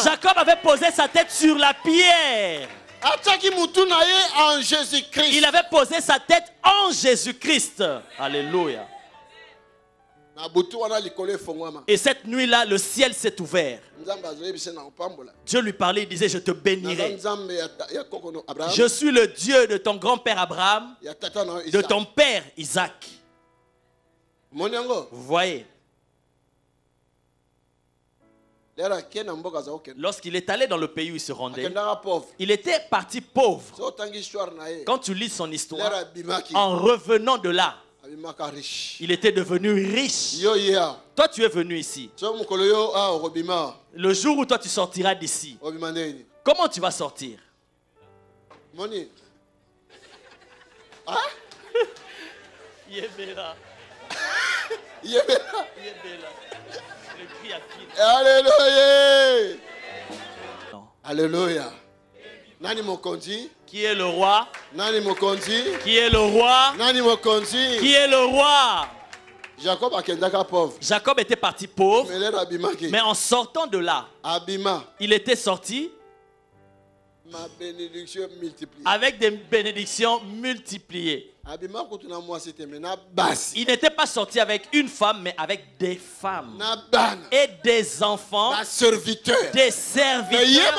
Jacob avait posé sa tête sur la pierre. Il avait posé sa tête en Jésus-Christ. Alléluia. Et cette nuit-là, le ciel s'est ouvert. Dieu lui parlait, il disait, je te bénirai. Je suis le Dieu de ton grand-père Abraham, de ton père Isaac. Vous voyez? Lorsqu'il est allé dans le pays où il se rendait, il était parti pauvre. Quand tu lis son histoire, en revenant de là, il était devenu riche. Toi, tu es venu ici. Le jour où toi, tu sortiras d'ici, comment tu vas sortir? Yébéla. Alléluia. Alléluia. Nani mokonzi? Qui est le roi? Nani mokonzi? Qui est le roi? Nani mokonzi? Qui est le roi? Jacob akendaka pauvre. Jacob était parti pauvre. Mais en sortant de là, il était sorti ma bénédiction multipliée. Avec des bénédictions multipliées. Il n'était pas sorti avec une femme, mais avec des femmes et des enfants, des serviteurs.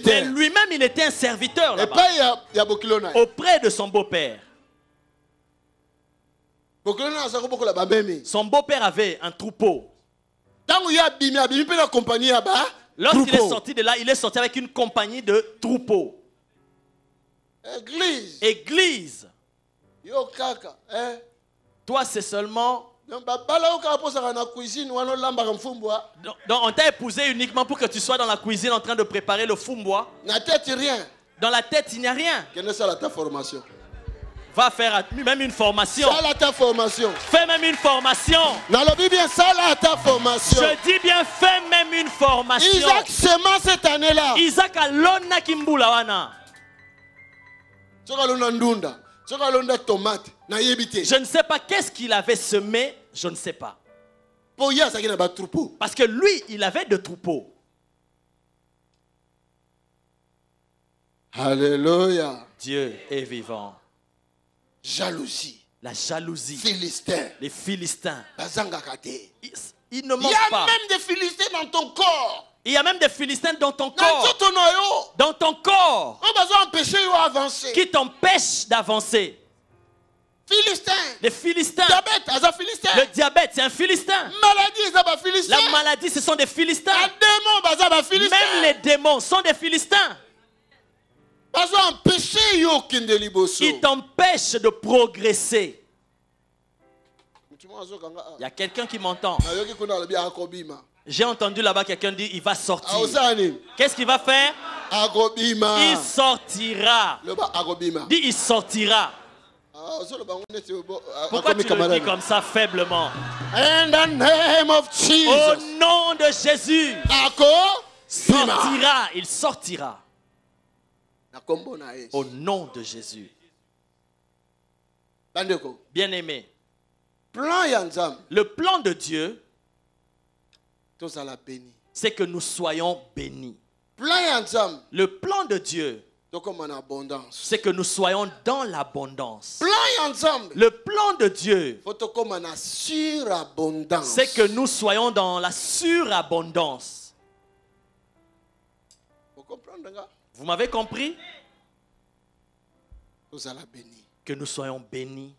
Mais lui-même, il était un serviteur là-bas, auprès de son beau-père. Son beau-père avait un troupeau. Lorsqu'il est sorti de là, il est sorti avec une compagnie de troupeaux. Église. Toi, c'est seulement... Donc, on t'a épousé uniquement pour que tu sois dans la cuisine en train de préparer le fumbois. Dans la tête, il n'y a rien. Va faire même une formation. Fais même une formation. Je dis bien, fais même une formation. Isaac sema cette année-là. Isaac a lona kimbula wana. Je ne sais pas qu'est-ce qu'il avait semé. Je ne sais pas. Parce que lui, il avait de troupeaux. Alléluia. Dieu est vivant. Jalousie. La jalousie. Philistins. Les Philistins. Ils ne Il manquent y a pas. même des Philistins dans ton corps. Il y a même des Philistins dans ton corps. Dans ton corps. Qui t'empêchent d'avancer. Philistins. Les Philistins. Philistin. Le diabète, c'est un Philistin. La maladie, ce sont des Philistins. Même les démons sont des Philistins. Ils t'empêchent de progresser. Il y a quelqu'un qui m'entend. J'ai entendu là-bas quelqu'un dire il va sortir. Qu'est-ce qu'il va faire? Il sortira. Dis il sortira. Pourquoi tu le dis comme ça faiblement? In the name of Jesus. Au nom de Jésus. Sortira. Il sortira. Au nom de Jésus. Bien-aimé, le plan de Dieu, c'est que nous soyons bénis. Le plan de Dieu, c'est que nous soyons dans l'abondance. Le plan de Dieu, c'est que nous soyons dans la surabondance. Vous m'avez compris? Que nous soyons bénis.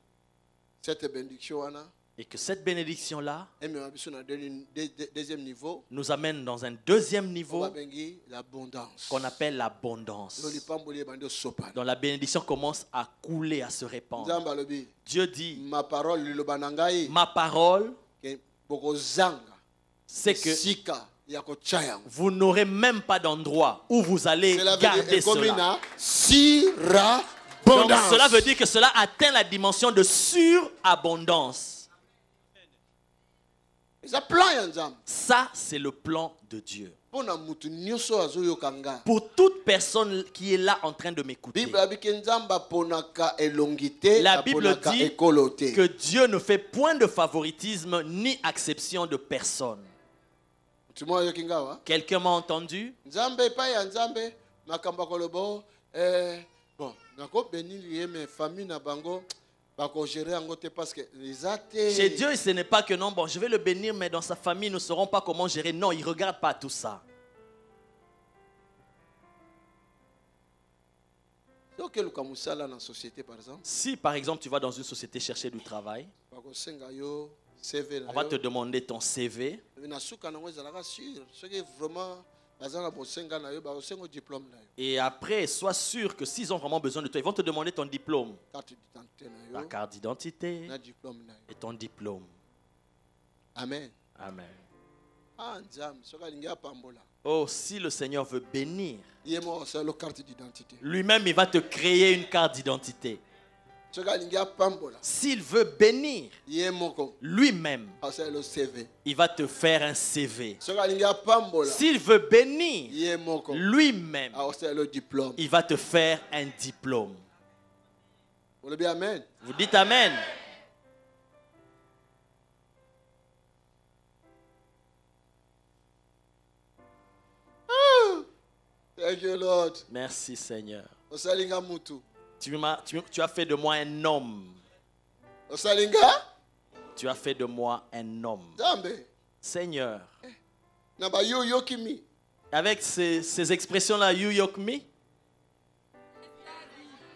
Et que cette bénédiction-là nous amène dans un deuxième niveau qu'on appelle l'abondance. Dont la bénédiction commence à couler, à se répandre. Dieu dit, ma parole, c'est que vous n'aurez même pas d'endroit où vous allez garder cela. Donc cela veut dire que cela atteint la dimension de surabondance. Ça, c'est le plan de Dieu. Pour toute personne qui est là en train de m'écouter, la Bible dit que Dieu ne fait point de favoritisme ni acception de personne. Quelqu'un m'a entendu? Chez Dieu, ce n'est pas que non, bon, je vais le bénir, mais dans sa famille, nous ne saurons pas comment gérer. Non, il ne regarde pas tout ça. Si par exemple tu vas dans une société chercher du travail, on va te demander ton CV. Et après, sois sûr que s'ils ont vraiment besoin de toi, ils vont te demander ton diplôme. La carte d'identité et ton diplôme. Amen. Amen. Oh, si le Seigneur veut bénir, lui-même, il va te créer une carte d'identité. S'il veut bénir, lui-même, il va te faire un CV. S'il veut bénir, lui-même, il va te faire un diplôme. Vous dites Amen. Thank you, Lord. Merci, Seigneur. Tu as fait de moi un homme. Tu as fait de moi un homme. Seigneur. Avec ces expressions-là, you yoke me.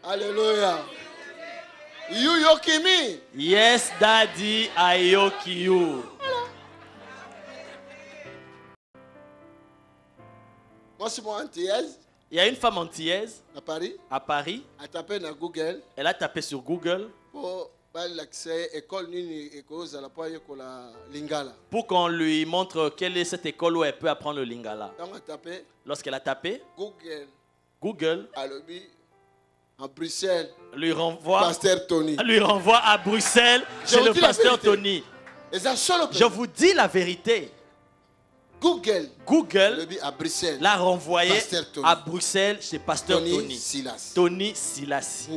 Alléluia. You yoke me. Yes, Daddy, I yoke you. Il y a une femme antillaise à Paris. Elle a tapé sur Google pour qu'on lui montre quelle est cette école où elle peut apprendre le lingala. Lorsqu'elle a tapé, Google à Bruxelles, lui renvoie à Bruxelles chez le pasteur Tony. Je vous dis la vérité. Google l'a renvoyé à Bruxelles chez pasteur Tony Silas.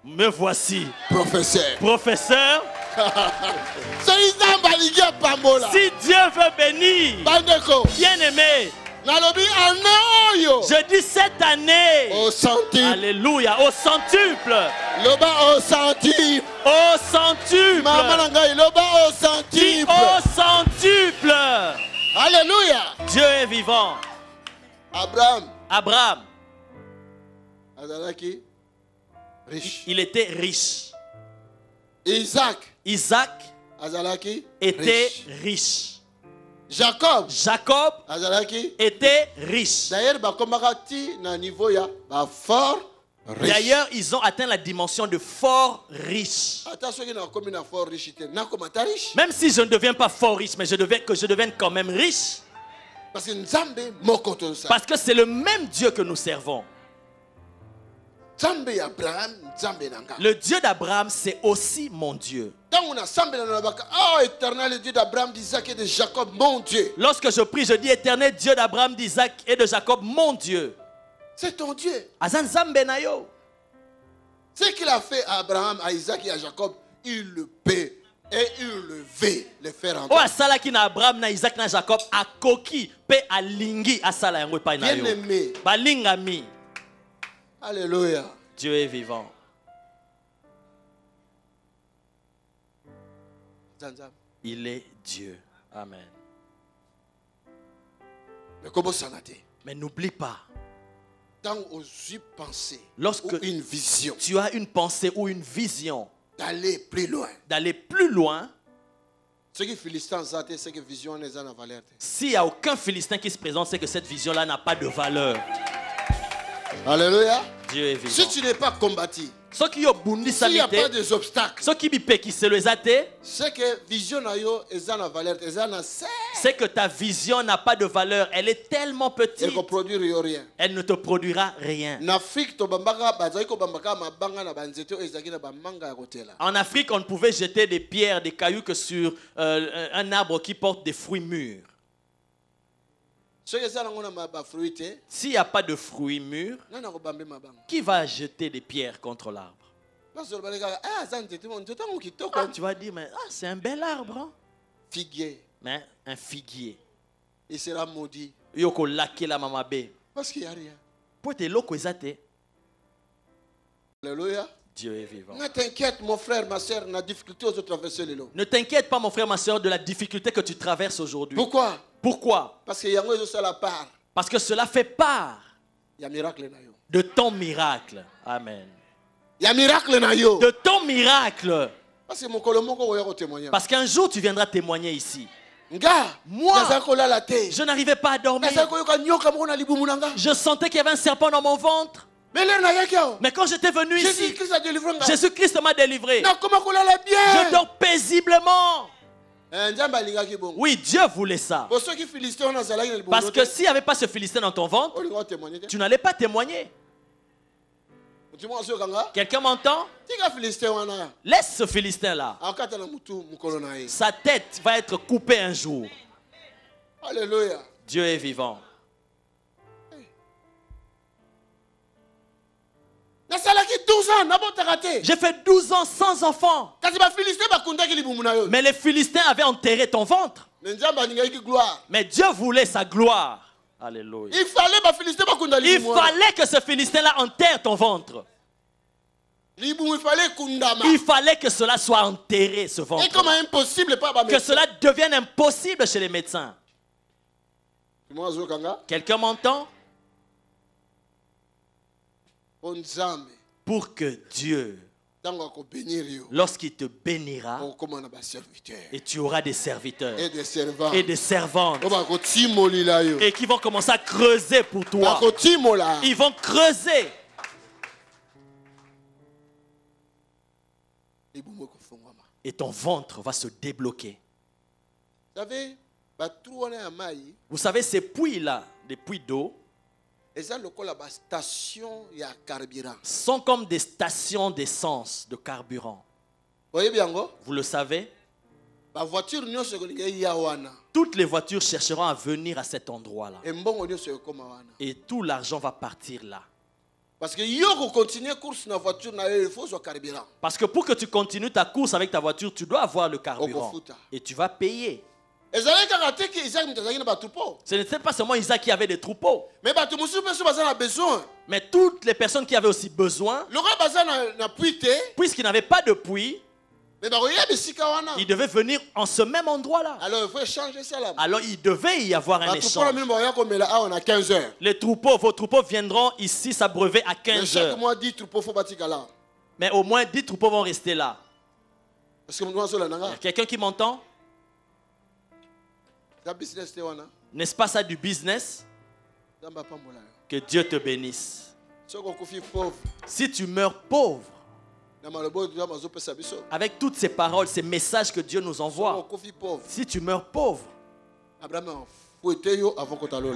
Me voici. Professeur. Si Dieu veut bénir, bien-aimé, je dis cette année, alléluia, au centuple. Au centuple. Au centuple. Alléluia. Dieu est vivant. Abraham. Il était riche. Isaac était riche. Jacob était riche. D'ailleurs, ils ont atteint la dimension de fort riche. Même si je ne deviens pas fort riche, mais je devienne quand même riche. Parce que c'est le même Dieu que nous servons. Le Dieu d'Abraham, c'est aussi mon Dieu. Lorsque je prie, je dis éternel Dieu d'Abraham, d'Isaac et de Jacob, mon Dieu. C'est ton Dieu. Ce qu'il a fait à Abraham, à Isaac et à Jacob, il le peut et il le veut le faire encore. Bien aimé. Alléluia. Dieu est vivant. Il est Dieu. Amen. Mais n'oublie pas. Lorsque une vision, tu as une pensée ou une vision d'aller plus loin, s'il n'y a aucun Philistin qui se présente, c'est que cette vision-là n'a pas de valeur. Alléluia. Dieu est vivant. Si tu n'es pas combattu, s'il n'y a pas des obstacles, c'est que ta vision n'a pas de valeur. Elle est tellement petite. Elle ne te produira rien. En Afrique, on ne pouvait jeter des pierres, des cailloux que sur un arbre qui porte des fruits mûrs. S'il n'y a pas de fruits mûrs, qui va jeter des pierres contre l'arbre? Tu vas dire, mais c'est un bel arbre. Hein? Figuier. Mais un figuier. il sera maudit. Parce qu'il n'y a rien. Alléluia. Dieu est vivant. Ne t'inquiète, mon frère, ma soeur, la difficulté aux traverser les lots. Ne t'inquiète pas, mon frère, ma soeur, de la difficulté que tu traverses aujourd'hui. Pourquoi? Pourquoi? Parce qu'il y a la part. Parce que cela fait part de ton miracle. Amen. Il y a miracle de ton miracle. Parce qu'un jour tu viendras témoigner ici. Moi, je n'arrivais pas à dormir. Je sentais qu'il y avait un serpent dans mon ventre. Mais quand j'étais venu ici, Jésus-Christ m'a délivré. Je dors paisiblement. Oui, Dieu voulait ça. Parce que s'il n'y avait pas ce Philistin dans ton ventre, tu n'allais pas témoigner. Quelqu'un m'entend? Laisse ce Philistin-là. Sa tête va être coupée un jour. Alléluia. Dieu est vivant. J'ai fait 12 ans sans enfant. Mais les Philistins avaient enterré ton ventre. Mais Dieu voulait sa gloire. Alléluia. Il fallait que ce Philistin-là enterre ton ventre. Il fallait que cela soit enterré, ce ventre. Que cela devienne impossible chez les médecins. Quelqu'un m'entend? Pour que Dieu, lorsqu'il te bénira, et tu auras des serviteurs et des servantes et qui vont commencer à creuser pour toi. Ils vont creuser. Et ton ventre va se débloquer. Vous savez, ces puits-là, des puits d'eau, sont comme des stations d'essence, de carburant. Vous le savez? Toutes les voitures chercheront à venir à cet endroit-là. Et tout l'argent va partir là. Parce que pour que tu continues ta course avec ta voiture, tu dois avoir le carburant. Et tu vas payer. Ce n'était pas seulement Isaac qui avait des troupeaux. Mais toutes les personnes qui avaient aussi besoin, puisqu'ils n'avaient pas de puits, ils devaient venir en ce même endroit-là. Alors il devait y avoir un échange. Les troupeaux, vos troupeaux viendront ici s'abreuver à 15 heures. Mais au moins 10 troupeaux vont rester là. Quelqu'un qui m'entend? N'est-ce pas ça du business? Que Dieu te bénisse. Si tu meurs pauvre, avec toutes ces paroles, ces messages que Dieu nous envoie, si tu meurs pauvre,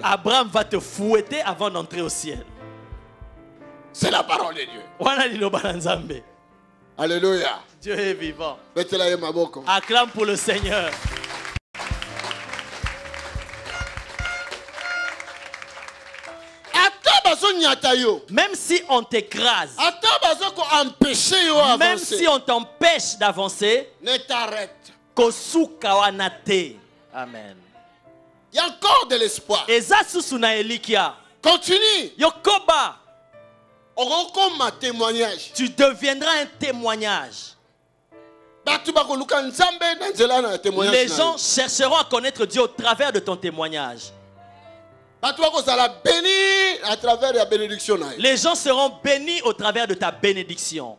Abraham va te fouetter avant d'entrer au ciel. C'est la parole de Dieu. Alléluia. Dieu est vivant. Acclame pour le Seigneur. Même si on t'écrase, même si on t'empêche d'avancer, ne t'arrête. Amen. Il y a encore de l'espoir. Continue. Yokoba. Témoignage. Tu deviendras un témoignage. Les gens chercheront à connaître Dieu au travers de ton témoignage. Les gens seront bénis au travers de ta bénédiction.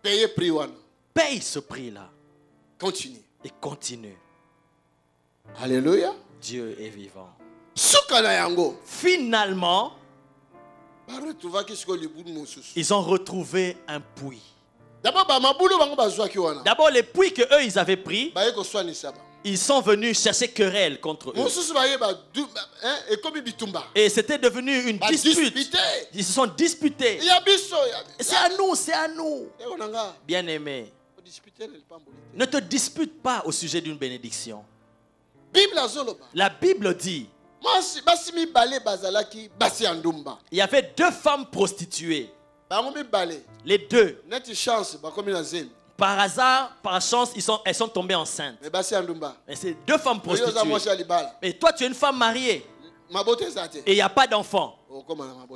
Paye ce prix-là. Continue. Et continue. Alléluia. Dieu est vivant. Finalement, ils ont retrouvé un puits. D'abord, les puits que eux ils avaient pris, ils sont venus chercher querelle contre eux. Et c'était devenu une dispute. Ils se sont disputés. C'est à nous, c'est à nous. Bien-aimé, ne te dispute pas au sujet d'une bénédiction. La Bible dit, il y avait 2 femmes prostituées. Les 2, Par hasard, par chance, elles sont tombées enceintes. Et c'est 2 femmes prostituées. Et toi, tu es une femme mariée. Et il n'y a pas d'enfants.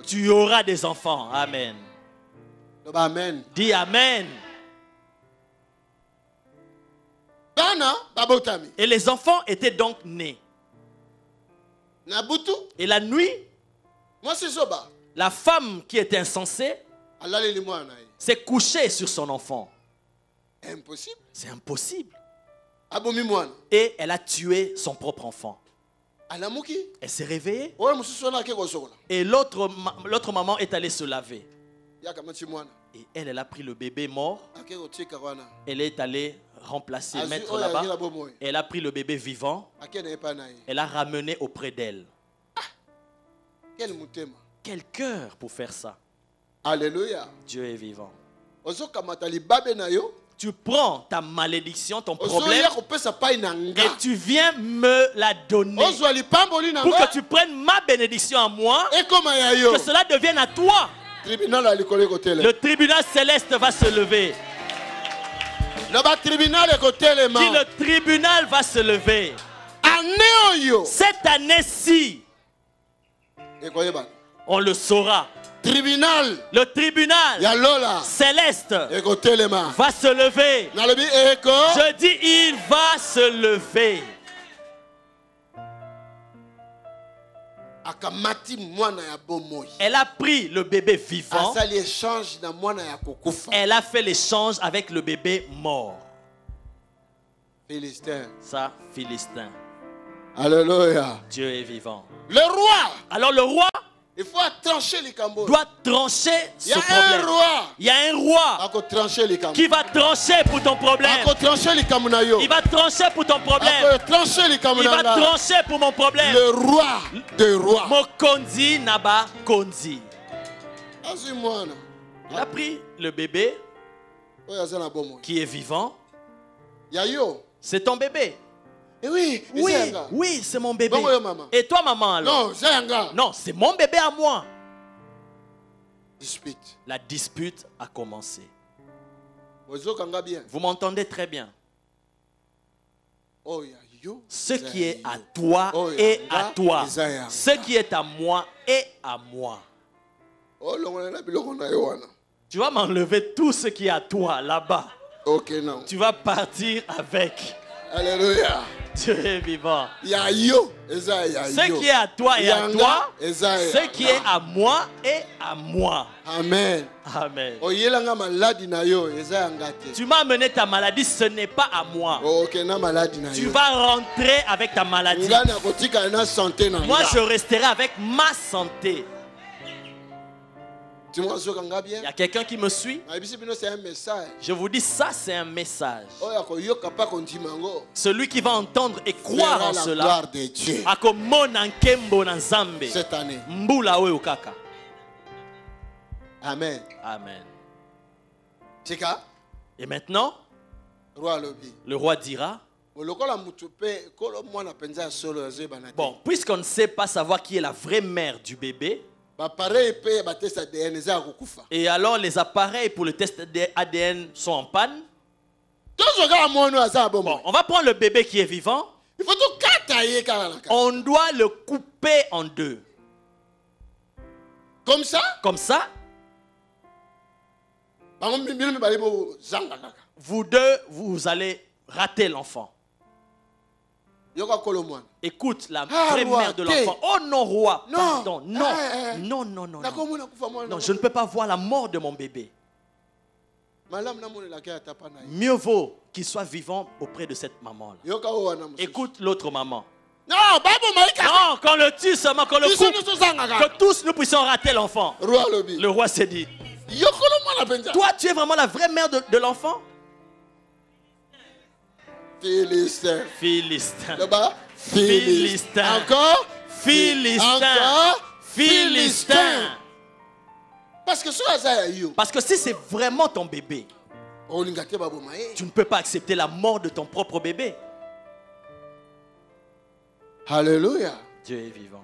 Tu auras des enfants. Amen. Amen. Dis Amen. Et les enfants étaient donc nés. Et la nuit, la femme qui était insensée s'est couchée sur son enfant. Impossible. C'est impossible. Et elle a tué son propre enfant. Elle s'est réveillée. Et l'autre maman est allée se laver. Et elle a pris le bébé mort. Elle est allée remplacer, mettre là-bas. Elle a pris le bébé vivant. Elle l'a ramené auprès d'elle. Quel cœur pour faire ça. Alléluia. Dieu est vivant. Tu prends ta malédiction, ton problème, et tu viens me la donner pour que tu prennes ma bénédiction à moi, que cela devienne à toi. Le tribunal céleste va se lever. Dis, le tribunal va se lever. Cette année-ci, on le saura. Le tribunal céleste va se lever. Je dis, il va se lever. Elle a pris le bébé vivant. Elle a fait l'échange avec le bébé mort. Philistin. Ça, Philistin. Alléluia. Dieu est vivant. Le roi. Alors le roi, il faut trancher les cambos. Doit trancher ce problème. Il y a un roi qui va trancher pour ton problème. Il va trancher pour ton problème. Il va trancher pour mon problème. Le roi des rois. Mokonzi Naba Konzi. Il a pris le bébé qui est vivant. C'est ton bébé. Oui, c'est mon bébé. Et toi, maman, alors? Non, c'est mon bébé à moi. La dispute a commencé. Vous m'entendez très bien. Ce qui est à toi est à toi. Ce qui est à moi est à moi. Tu vas m'enlever tout ce qui est à toi là-bas. Tu vas partir avec. Alléluia. Dieu est vivant. Ce qui est à toi est à toi. Ce qui est à moi est à moi. Amen. Amen. Tu m'as amené ta maladie, ce n'est pas à moi. Tu vas rentrer avec ta maladie. Moi, je resterai avec ma santé. Il y a quelqu'un qui me suit. Je vous dis, ça c'est un message. Celui qui va entendre et croire en cela, cette année. Amen. Amen. Et maintenant, le roi dira, bon, puisqu'on ne sait pas savoir qui est la vraie mère du bébé, et alors les appareils pour le test ADN sont en panne. Bon, on va prendre le bébé qui est vivant. On doit le couper en deux. Comme ça? Comme ça. Vous deux, vous allez rater l'enfant. Écoute, la vraie mère de l'enfant. Oh non, roi. Pardon. Non. Non, non, non, non. Non, je ne peux pas voir la mort de mon bébé. Mieux vaut qu'il soit vivant auprès de cette maman-là. Écoute l'autre maman. Non, qu'on le tue seulement, qu'on le coupe. Que tous nous puissions rater l'enfant. Le roi s'est dit, toi, tu es vraiment la vraie mère de l'enfant? Philistin. Philistin. Philistin. Encore Philistin. Philistin. Parce que si c'est vraiment ton bébé, tu ne peux pas accepter la mort de ton propre bébé. Alléluia. Dieu est vivant.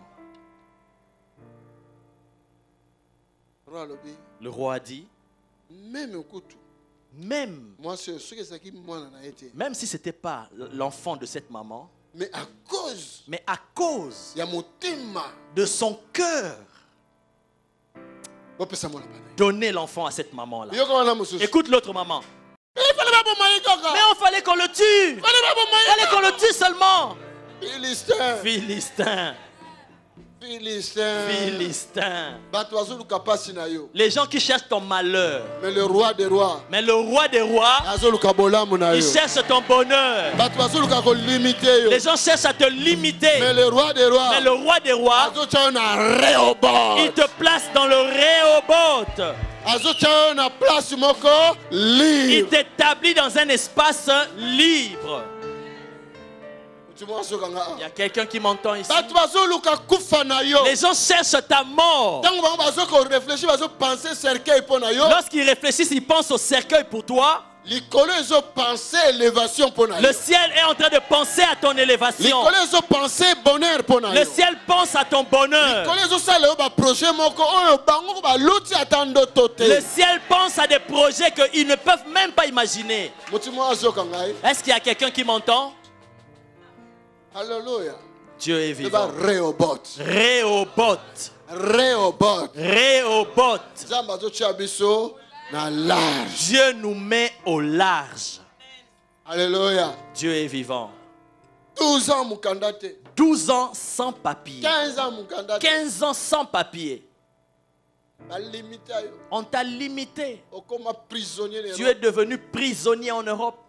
Le roi a dit, Même si ce n'était pas l'enfant de cette maman, mais à cause de son cœur, donner l'enfant à cette maman-là. Écoute l'autre maman. Mais il fallait qu'on le tue. Il fallait qu'on le tue seulement. Philistin. Les gens qui cherchent ton malheur. Mais le roi des rois, il cherche ton bonheur. Les gens cherchent à te limiter. Mais le roi des rois, il te place dans le Rehoboth. Il t'établit dans un espace libre. Il y a quelqu'un qui m'entend ici. Les gens cherchent ta mort. Lorsqu'ils réfléchissent, ils pensent au cercueil pour toi. Le ciel est en train de penser à ton élévation. Le ciel pense à ton bonheur. Le ciel pense à des projets qu'ils ne peuvent même pas imaginer. Est-ce qu'il y a quelqu'un qui m'entend? Alléluia. Dieu est vivant. Rehoboth. Dieu nous met au large. Alléluia. Dieu est vivant. 12 ans mukandate. 12 ans sans papier. 15 ans mukandate. 15 ans sans papier. On t'a limité. Tu es devenu prisonnier en Europe.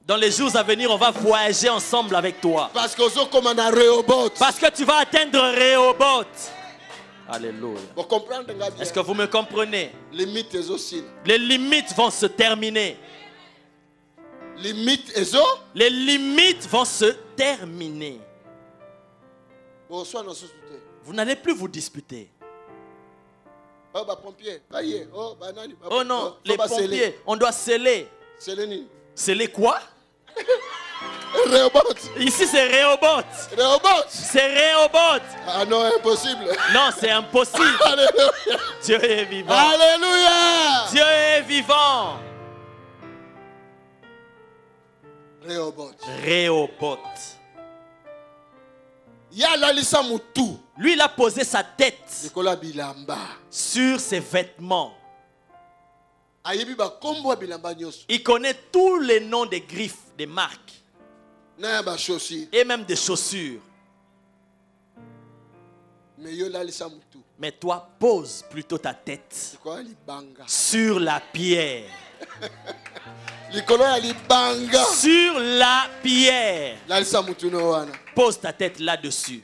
Dans les jours à venir, on va voyager ensemble avec toi. Parce que tu vas atteindre Rehoboth. Alléluia. Est-ce que vous me comprenez? Les limites vont se terminer. Les limites vont se terminer. Vous n'allez plus vous disputer. Oh non, les pompiers, on doit sceller. Sceller quoi? Ici c'est Rehoboth. C'est Rehoboth. Ah non, impossible. Non, c'est impossible. Dieu est vivant. Alléluia. Dieu est vivant. Rehoboth. Lui, il a posé sa tête sur ses vêtements. Il connaît tous les noms des griffes, des marques. Et même des chaussures. Mais toi, pose plutôt ta tête sur la pierre. Sur la pierre. Pose ta tête là-dessus.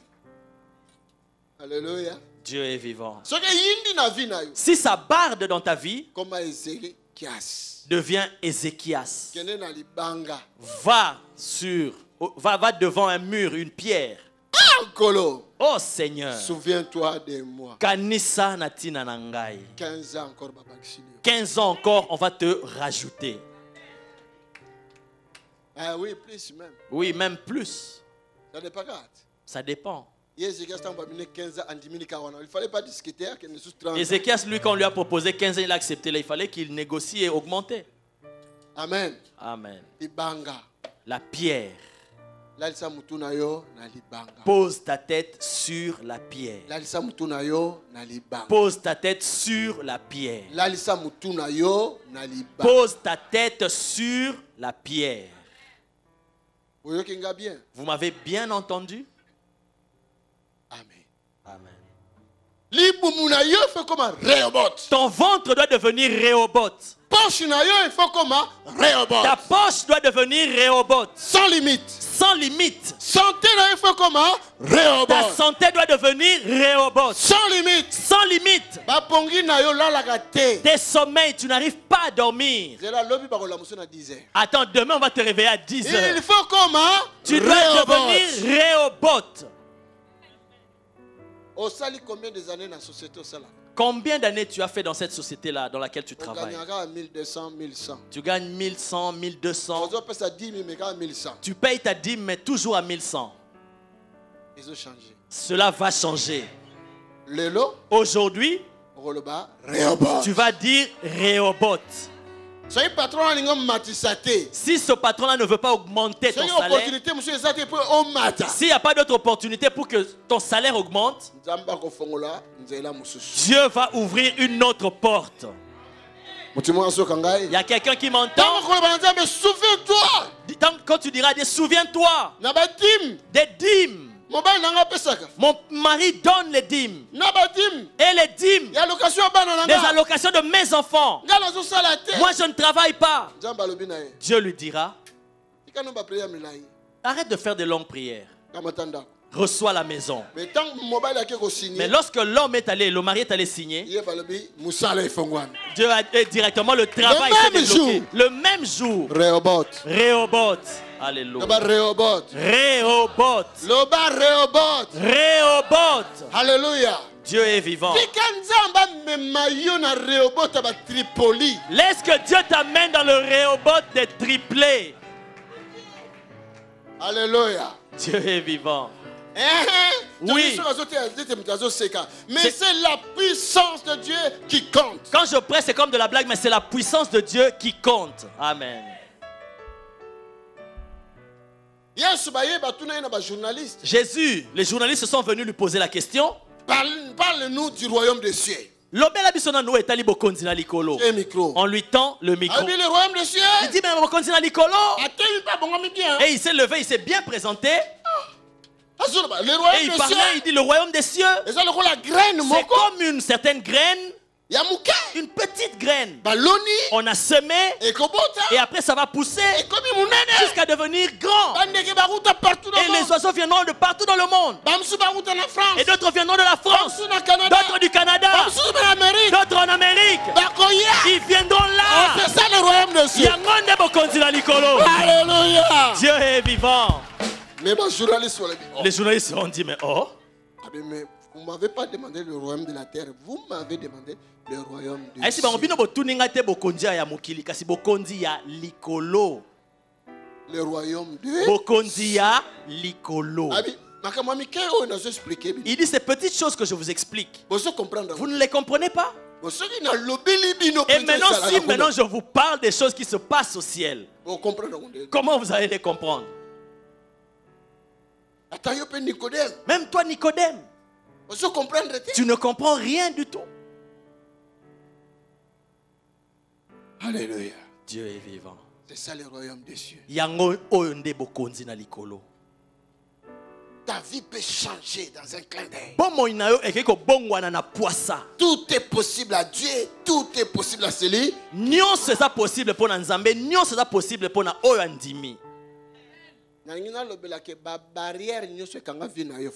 Alléluia. Dieu est vivant. Si ça barde dans ta vie, devient Ézéchias. Va devant un mur, une pierre. Oh Seigneur. Souviens-toi de moi. 15 ans encore, on va te rajouter. Ah oui, plus même. Oui, même plus. Ça dépend. Il fallait pas discuter. Ézéchias, lui, quand on lui a proposé 15 ans, il a accepté. Là, il fallait qu'il négocie et augmenter. Amen. Amen. La pierre. Pose ta tête sur la pierre. Pose ta tête sur la pierre. Pose ta tête sur la pierre. Vous m'avez bien entendu? Amen. Ton ventre doit devenir Rehoboth. Ta poche doit devenir Rehoboth. Sans limite. Sans limite. Ta santé doit devenir Rehoboth. Sans limite. Sans limite. Tes sommeils, tu n'arrives pas à dormir. Attends, demain on va te réveiller à 10 heures. Tu dois devenir Rehoboth. Combien des années dans la société? Combien d'années tu as fait dans cette société-là dans laquelle tu travailles? 1200, 1100. Tu gagnes 1100, 1200. 1100. Tu payes ta dîme, mais toujours à 1100. Cela va changer. Aujourd'hui, Tu vas dire Rehoboth. Si ce patron-là ne veut pas augmenter ton salaire, s'il n'y a pas d'autre opportunité pour que ton salaire augmente, Dieu va ouvrir une autre porte. Il y a quelqu'un qui m'entend. Quand tu diras, souviens-toi des dîmes. Mon mari donne les dîmes. Et les dîmes, des allocations de mes enfants. Moi, je ne travaille pas. Dieu lui dira, arrête de faire de longues prières. Reçois la maison. Mais lorsque l'homme est allé, le mari est allé signer, Dieu a dit directement, le travail s'est débloqué. Le même jour. Rehoboth. Alléluia. Rehoboth. Alléluia. Dieu est vivant. Laisse que Dieu t'amène dans le Rehoboth des triplés. Alléluia. Dieu est vivant. Oui. Mais c'est la puissance de Dieu qui compte. Quand je prêche, c'est comme de la blague, mais c'est la puissance de Dieu qui compte. Amen. Jésus, les journalistes sont venus lui poser la question. Parle-nous du royaume des cieux. On lui tend le micro. Le royaume des cieux. Il dit, mais et il s'est levé, il s'est bien présenté. Et il parlait, il dit, le royaume des cieux, c'est comme une certaine graine. Une petite graine. On a semé et après ça va pousser jusqu'à devenir grand. Et les oiseaux viendront de partout dans le monde. Et d'autres viendront de la France, d'autres du Canada, d'autres en Amérique. Ils viendront là. C'est ça le royaume de Dieu. Alléluia. Dieu est vivant. Mais les journalistes ont dit, mais oh. Mais vous ne m'avez pas demandé le royaume de la terre, vous m'avez demandé le royaume de Dieu. Le royaume de Il dit ces petites choses que je vous explique. Vous ne les comprenez pas? Et maintenant, je vous parle des choses qui se passent au ciel, comment vous allez les comprendre? Même toi, Nicodème, tu ne comprends rien du tout. Alléluia. Dieu est vivant. C'est ça le royaume des cieux. Ta vie peut changer dans un clin d'œil. Tout est possible à Dieu, tout est possible à celui.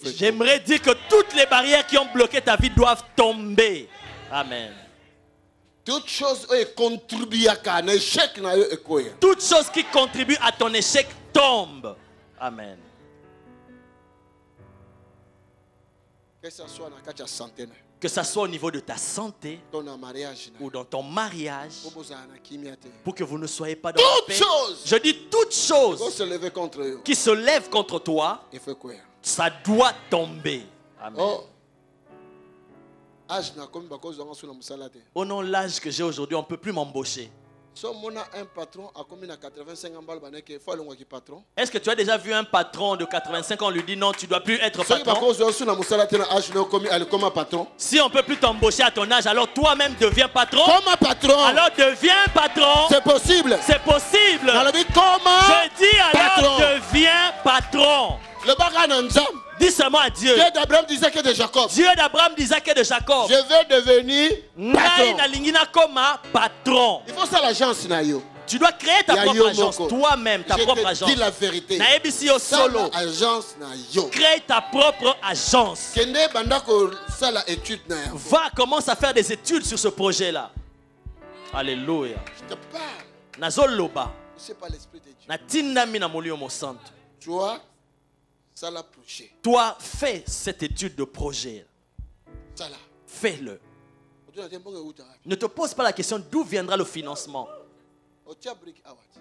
J'aimerais dire que toutes les barrières qui ont bloqué ta vie doivent tomber. Amen. Toute chose qui contribue à ton échec tombe. Amen. Que ça soit au niveau de ta santé ou dans ton mariage, pour que vous ne soyez pas dans la paix. Je dis toutes choses qui se lèvent contre toi, ça doit tomber. Amen. Oh non, l'âge que j'ai aujourd'hui, on ne peut plus m'embaucher. Est-ce que tu as déjà vu un patron de 85 ans, on lui dit non, tu ne dois plus être patron? Si on ne peut plus t'embaucher à ton âge, alors toi-même deviens patron. Alors deviens patron. C'est possible. C'est possible. Je dis alors deviens patron. Dis seulement à Dieu. Dieu d'Abraham, d'Isaac et de Jacob. Dieu d'Abraham, d'Isaac et de Jacob. Je veux devenir patron. Il faut ça l'agence. Tu dois créer ta propre agence. Toi-même, ta propre agence. Je te dis la vérité. Crée ta propre agence. Va, commence à faire des études sur ce projet-là. Alléluia. Je te parle. Nazoloba. C'est pas l'esprit de Dieu. Toi, fais cette étude de projet. Fais-le. Ne te pose pas la question d'où viendra le financement.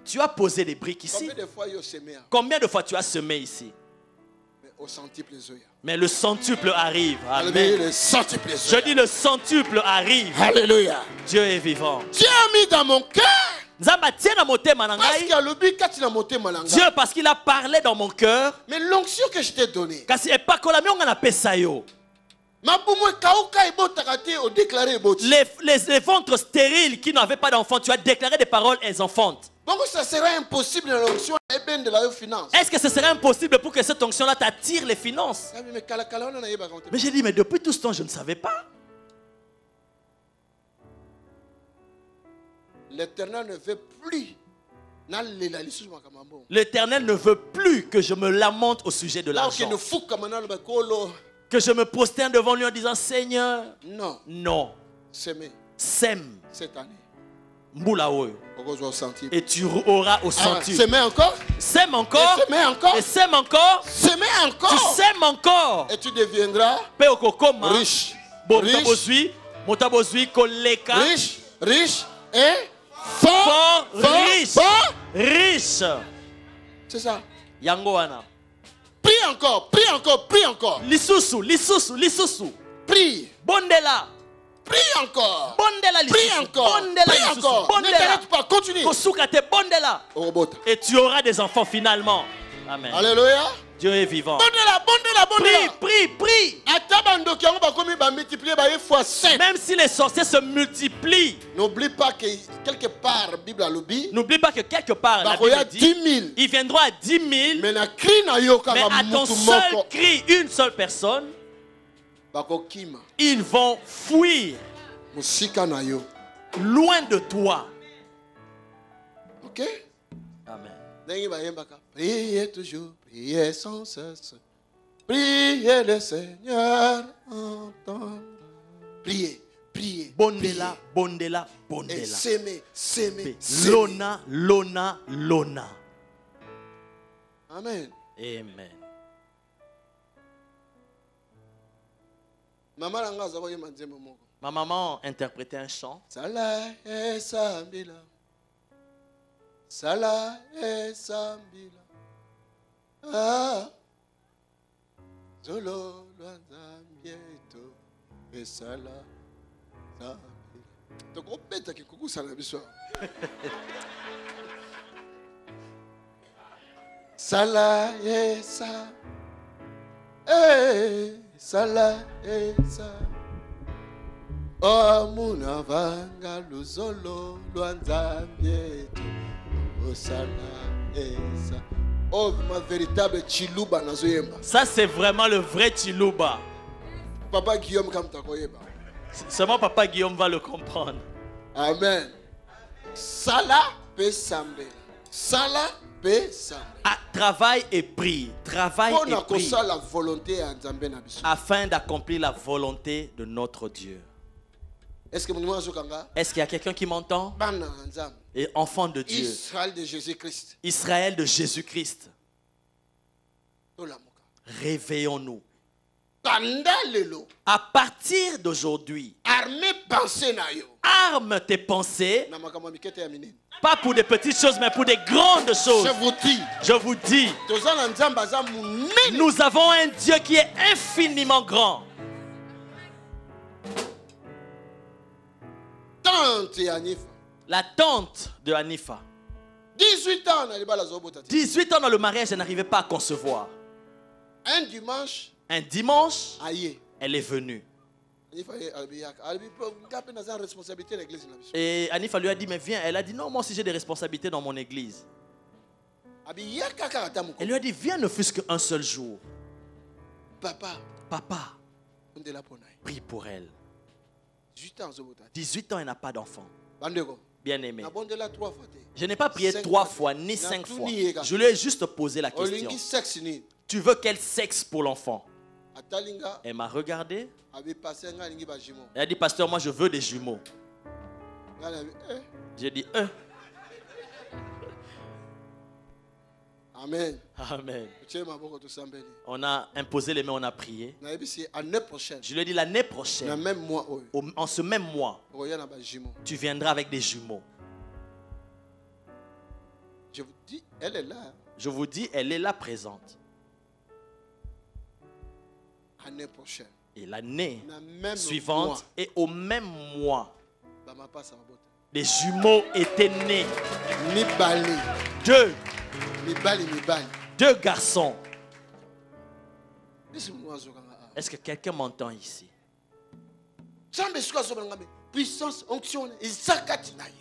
Tu as posé des briques ici. Combien de fois tu as semé ici? Mais le centuple arrive. Amen. Je dis le centuple arrive. Alléluia. Dieu est vivant. Dieu a mis dans mon cœur. Dieu, parce qu'il a parlé dans mon cœur. Mais l'onction que je t'ai donnée. Les ventres stériles qui n'avaient pas d'enfants, tu as déclaré des paroles, elles enfantent. Donc ça sera impossible dans l'onction de la finance. Est-ce que ce serait impossible pour que cette onction-là t'attire les finances? Mais j'ai dit, mais depuis tout ce temps, je ne savais pas. L'Éternel ne veut plus. L'Éternel ne veut plus que je me lamente au sujet de l'argent. Que je me prosterne devant lui en disant, Seigneur, non. Sème. Cette année. Et tu auras au centuple. Sème encore. Sème encore. Et sème encore. Et sème encore. Sème encore. Tu sèmes encore. Et tu deviendras riche. Riche. Riche. Et fort. Riche. Riche. C'est ça. Yangoana. Prie encore. Prie encore. Prie encore. Lisusu. Prie. Bondela. Prie encore. Bondela. Prie encore. Prie encore. Ne t'arrête pas. Continue. Bondela. Et tu auras des enfants finalement. Amen. Alléluia. Dieu est vivant. Bondela. Prie. Même si les sorciers se multiplient. N'oublie pas que quelque part, la Bible la Bible dit, ils viendront à 10 000. Mais à ton seul cri, une seule personne, ils vont fuir loin de toi. Ok? Amen. Priez toujours, priez sans cesse. Priez le Seigneur entend. Priez. Bondela. Et s'aimer. Lona. Amen. Amen. Ma maman interprétait un chant. Sala e sambila. Ah. Zolo luanzambieto. Esala. Donc on pète que coucou ça la biso. Sala esa. Sala esa. Oh muna vanga luzolo luanzambieto. Oh sala esa. Oh ma véritable chiluba nazoyemba. Ça c'est vraiment le vrai chiluba. Papa Guillaume comme takoyeba. Seulement Papa Guillaume va le comprendre. Amen. Sala pe sambela. Sala pe sambela. Ah, travail et prie. Travail et prie. Afin d'accomplir la volonté de notre Dieu. Est-ce qu'il y a quelqu'un qui m'entend? Et enfant de Dieu. Israël de Jésus-Christ. Israël de Jésus-Christ. Réveillons-nous. À partir d'aujourd'hui, arme tes pensées, pas pour des petites choses, mais pour des grandes choses. Je vous dis, nous avons un Dieu qui est infiniment grand. La tante de Hanifa. 18 ans dans le mariage, elle n'arrivait pas à concevoir. Un dimanche, elle est venue. Et Hanifa lui a dit, mais viens. Elle a dit, non, moi aussi j'ai des responsabilités dans mon église. Elle lui a dit, viens ne fût-ce qu'un seul jour. Papa, prie pour elle. 18 ans, elle n'a pas d'enfant. Bien aimé. Je n'ai pas prié 3 fois, ni 5 fois. Je lui ai juste posé la question. Tu veux quel sexe pour l'enfant? Elle m'a regardé. Elle a dit, pasteur, moi je veux des jumeaux. J'ai dit, Amen. Amen. On a imposé les mains, on a prié. Je lui ai dit, l'année prochaine, en ce même mois, tu viendras avec des jumeaux. Je vous dis, elle est là. Je vous dis, elle est là présente. Année prochaine. Et l'année suivante, et au même mois, des jumeaux étaient nés. Deux garçons. Est-ce que quelqu'un m'entend ici?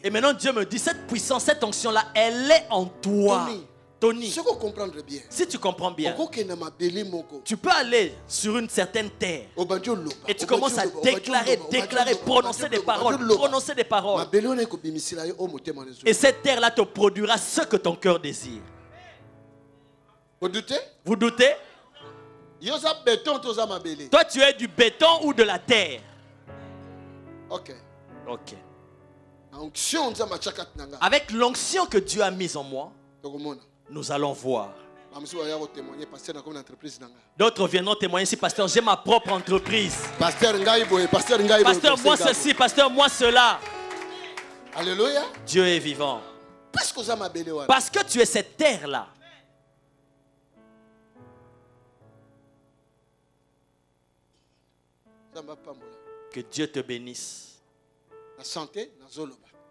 Et maintenant Dieu me dit, cette puissance, cette onction-là, elle est en toi. Tony, si tu comprends bien, tu peux aller sur une certaine terre et tu commences à déclarer, prononcer des paroles. Et cette terre-là te produira ce que ton cœur désire. Vous doutez? Toi, tu es du béton ou de la terre? Ok. Avec l'onction que Dieu a mise en moi, nous allons voir. D'autres viendront témoigner si pasteur, j'ai ma propre entreprise. Pasteur, moi ceci, pasteur, moi cela. Alléluia. Dieu est vivant. Parce que tu es cette terre-là. Que Dieu te bénisse.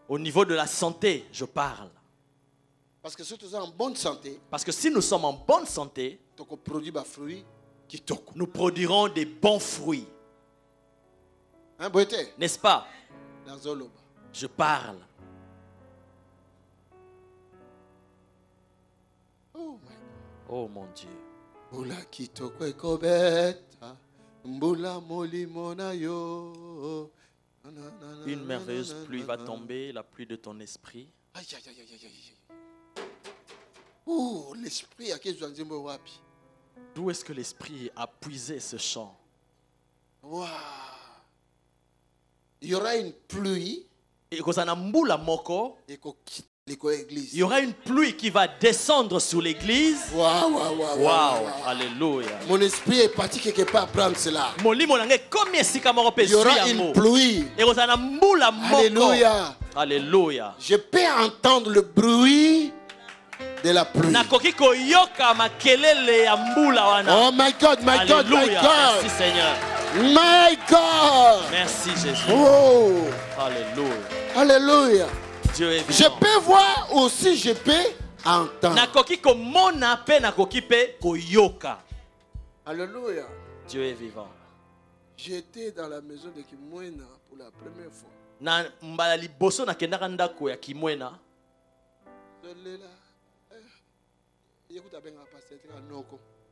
Au niveau de la santé, je parle. Parce que si nous sommes en bonne santé, nous produirons des bons fruits. N'est-ce pas? Je parle. Oh mon Dieu. Une merveilleuse pluie va tomber, la pluie de ton esprit. L'esprit a d'où est-ce que l'esprit a puisé ce chant? Il y aura une pluie. Il y aura une pluie qui va descendre sur l'église. Wow. Alléluia. Mon esprit est parti quelque part prendre cela. Il y aura une pluie. Alléluia. Alléluia. Je peux entendre le bruit de la pluie. Oh my God, my God, my God. Merci Seigneur. My God. Merci Jésus. Oh. Alléluia. Alléluia. Dieu est vivant. Je peux voir aussi, je peux entendre. Alléluia. Dieu est vivant. J'étais dans la maison de Kimwena pour la première fois.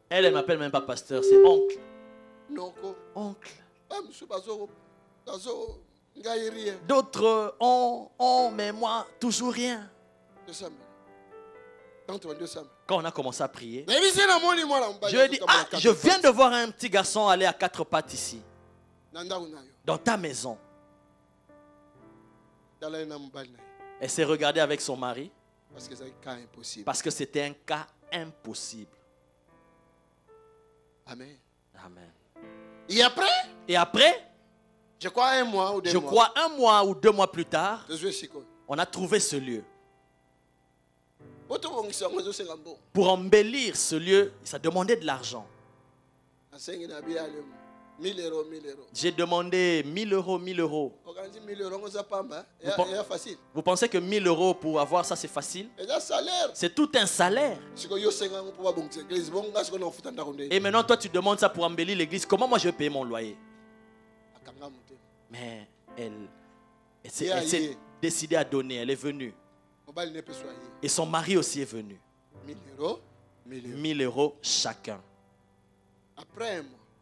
Elle m'appelle même pas pasteur, c'est oncle. Oncle. D'autres ont, mais moi, toujours rien. Quand on a commencé à prier, je lui ai dit, je viens de voir un petit garçon aller à 4 pattes ici, dans ta maison. Elle s'est regardée avec son mari, parce que c'était un cas impossible. Amen. Et après, je crois un mois ou 2 mois plus tard, on a trouvé ce lieu. Pour embellir ce lieu, ça demandait de l'argent. J'ai demandé 1000 euros. Vous pensez que 1000 euros pour avoir ça, c'est facile? C'est tout un salaire. Et maintenant, toi, tu demandes ça pour embellir l'église. Comment moi, je vais payer mon loyer? Mais elle s'est décidée à donner. Elle est venue. Et son mari aussi est venu. 1000 euros chacun.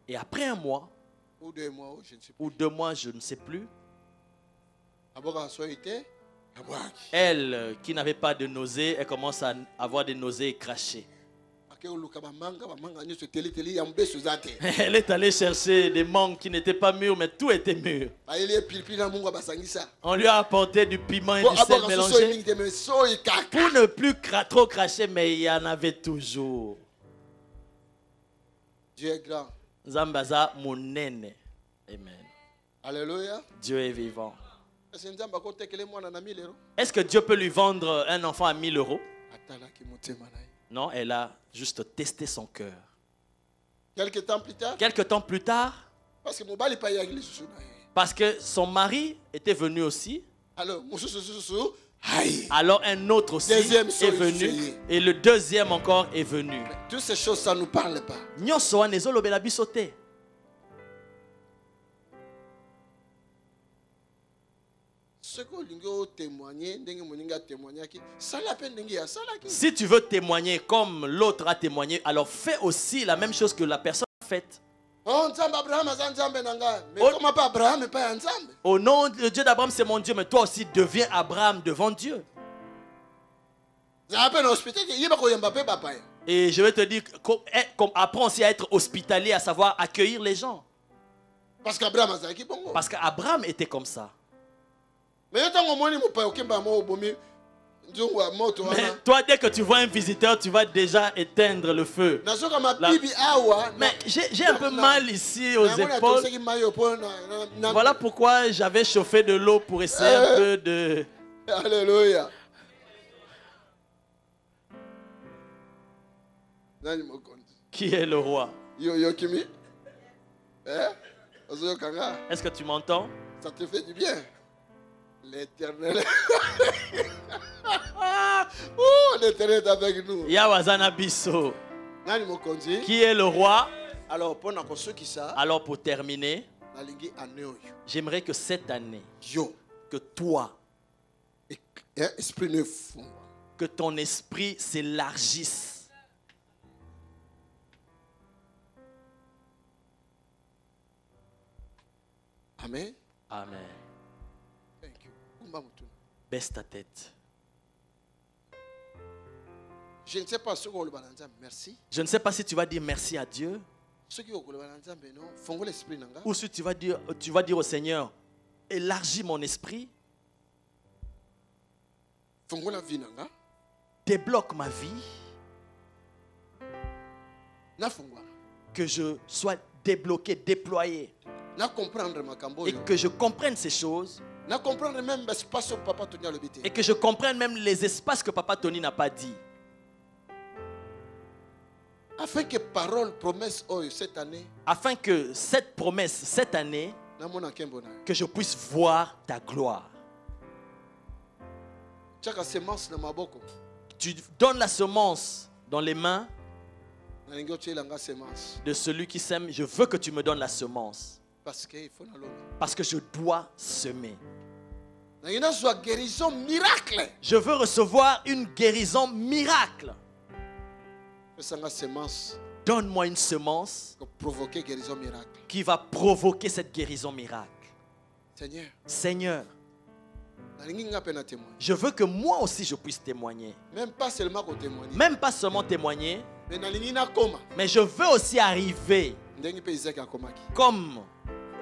Et après un mois, ou 2 mois, je ne sais plus, elle qui n'avait pas de nausées, elle commence à avoir des nausées et cracher. Elle est allée chercher des mangues qui n'étaient pas mûres, mais tout était mûr. On lui a apporté du piment et du sel mélangé pour ne plus trop cracher, mais il y en avait toujours. Dieu est grand. Zambaza monene. Amen. Alléluia. Dieu est vivant. Est-ce que Dieu peut lui vendre un enfant à 1000 euros? Non, elle a juste testé son cœur. Quelque temps plus tard, parce que son mari était venu aussi. Alors un autre aussi est venu. Et le deuxième encore est venu. Toutes ces choses, ça ne nous parle pas. Si tu veux témoigner comme l'autre a témoigné, alors fais aussi la même chose que la personne a faite. Au nom de Dieu d'Abraham, c'est mon Dieu, mais toi aussi deviens Abraham devant Dieu. Et je vais te dire, apprends aussi à être hospitalier, à savoir accueillir les gens. Parce qu'Abraham était comme ça. Mais toi, dès que tu vois un visiteur, tu vas déjà éteindre le feu. Mais j'ai un peu mal ici aux épaules. Voilà pourquoi j'avais chauffé de l'eau pour essayer un peu de... Alléluia. Qui est le roi? Est-ce que tu m'entends? Ça te fait du bien. L'Éternel. L'Éternel est avec nous. Yawazana Bisso. Qui est le roi? Alors pour terminer, j'aimerais que cette année, que toi, que ton esprit s'élargisse. Amen. Amen. Thank you. Baisse ta tête. Je ne sais pas ce qu'on va dire merci. Je ne sais pas si tu vas dire merci à Dieu. Ou si tu vas dire au Seigneur, élargis mon esprit. Débloque ma vie. Que je sois débloqué, déployé. Et que je comprenne ces choses. Et que je comprenne même les espaces que Papa Tony n'a pas dit. Afin que parole, promesse cette année. Afin que cette promesse cette année, que je puisse voir ta gloire. Tu donnes la semence dans les mains de celui qui sème. Je veux que tu me donnes la semence. Parce que je dois semer. Je veux recevoir une guérison miracle. Donne-moi une semence qui va provoquer cette guérison miracle. Seigneur, je veux que moi aussi je puisse témoigner. Même pas seulement témoigner, mais je veux aussi arriver comme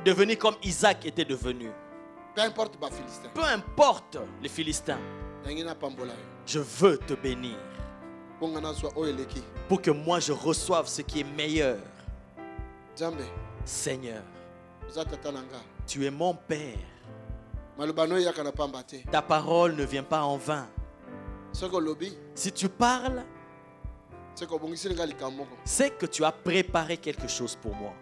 devenir comme Isaac était devenu. Peu importe les Philistins, je veux te bénir pour que moi je reçoive ce qui est meilleur. Seigneur, tu es mon Père. Ta parole ne vient pas en vain. Si tu parles, c'est que tu as préparé quelque chose pour moi.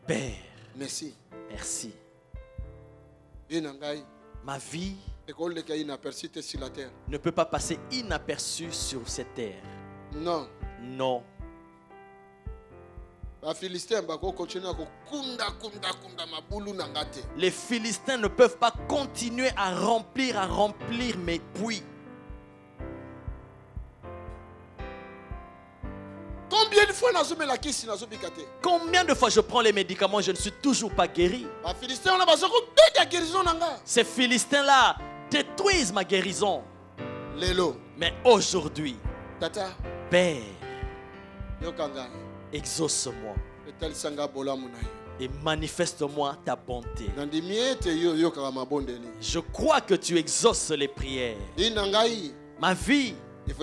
Père, merci. Ma vie ne peut pas passer inaperçue sur cette terre. Non. Les Philistins ne peuvent pas continuer à remplir mes puits. Combien de fois je prends les médicaments, je ne suis toujours pas guéri. Ces Philistins-là détruisent ma guérison. Mais aujourd'hui, Père, exauce-moi et manifeste-moi ta bonté. Je crois que tu exauces les prières. Ma vie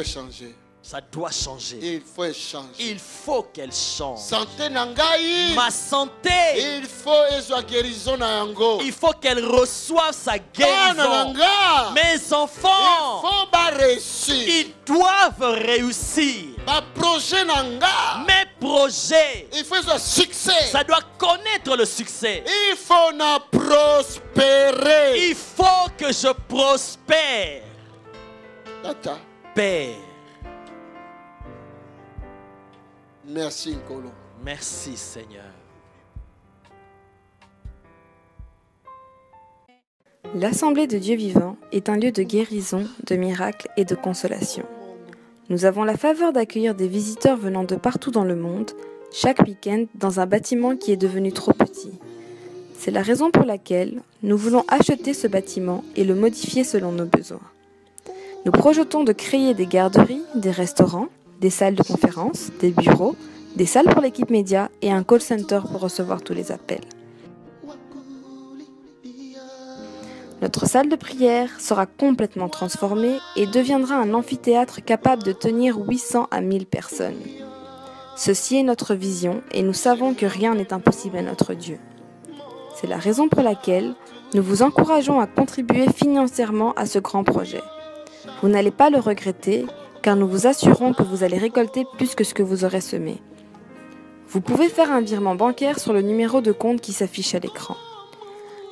changer. Ça doit changer. Il faut changer. Il faut qu'elle change. Santé nangai. Ma santé. Il faut guérison na yango. Il faut qu'elle reçoive sa guérison. Mes enfants. Il faut ba réussir. Ils doivent réussir. Ba projet nanga. Mes projets. Il faut un succès. Ça doit connaître le succès. Il faut na prospérer. Il faut que je prospère. Tata. Père. Merci Nkolo. Merci Seigneur. L'Assemblée de Dieu vivant est un lieu de guérison, de miracles et de consolation. Nous avons la faveur d'accueillir des visiteurs venant de partout dans le monde, chaque week-end dans un bâtiment qui est devenu trop petit. C'est la raison pour laquelle nous voulons acheter ce bâtiment et le modifier selon nos besoins. Nous projetons de créer des garderies, des restaurants, des salles de conférence, des bureaux, des salles pour l'équipe média et un call center pour recevoir tous les appels. Notre salle de prière sera complètement transformée et deviendra un amphithéâtre capable de tenir 800 à 1000 personnes. Ceci est notre vision et nous savons que rien n'est impossible à notre Dieu. C'est la raison pour laquelle nous vous encourageons à contribuer financièrement à ce grand projet. Vous n'allez pas le regretter, car nous vous assurons que vous allez récolter plus que ce que vous aurez semé. Vous pouvez faire un virement bancaire sur le numéro de compte qui s'affiche à l'écran.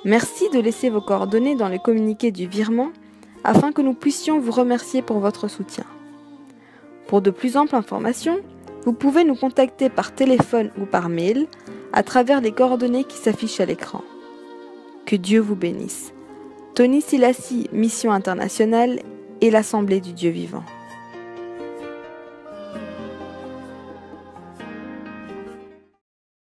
Merci de laisser vos coordonnées dans le communiqué du virement afin que nous puissions vous remercier pour votre soutien. Pour de plus amples informations, vous pouvez nous contacter par téléphone ou par mail à travers les coordonnées qui s'affichent à l'écran. Que Dieu vous bénisse. Tony Silassi, Mission Internationale et l'Assemblée du Dieu vivant.